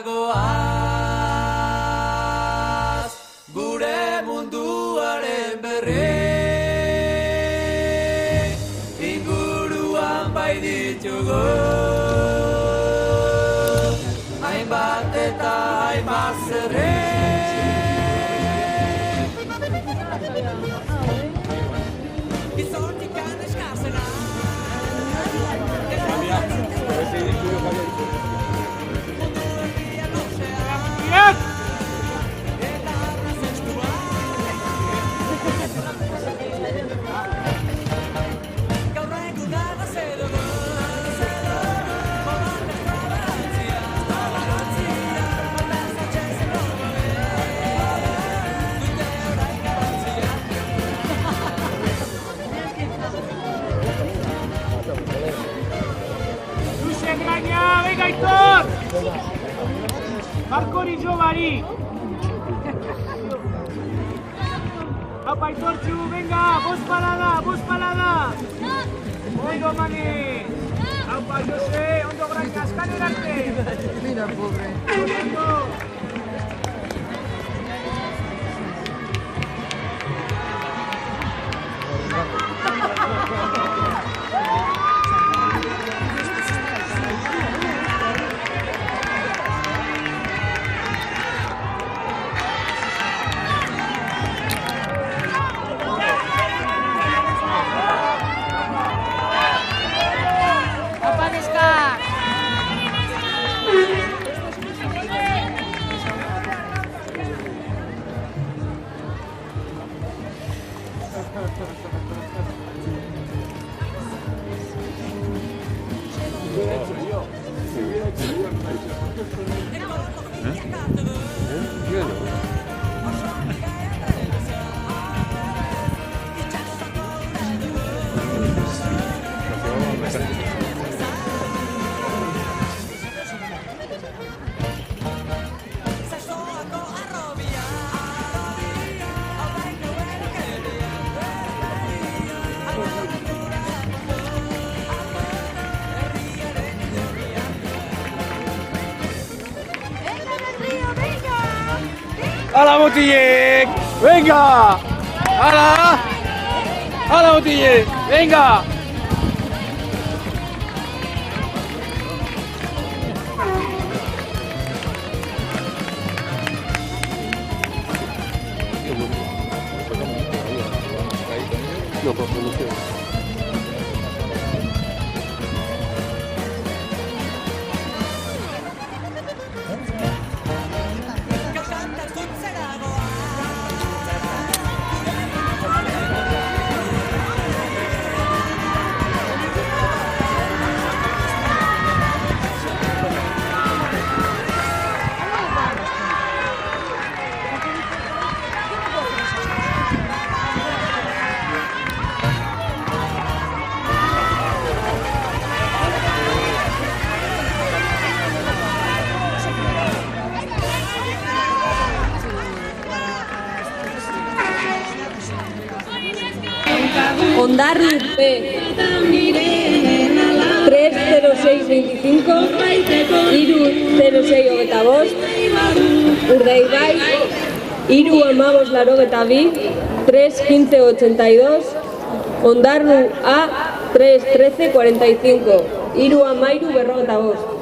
goaz, gure munduaren berri. Inguruan bai ditugu, hainbat eta hainbat zerri. Venga, Aitor! Marcori Jovari! Apa, Aitortxu, venga! Bost palada! Ondo, mani! Apa, Jose, ondo gracia, askaner arte! Mira, pobre. Ondo! ¡Hala, Motillek! ¡Venga! ¡Hala! ¡Hala, Motillek! ¡Venga! Ondarru B 30625, 30625, Urdaibai 31582, 31582, Ondarru A 31345, 31345.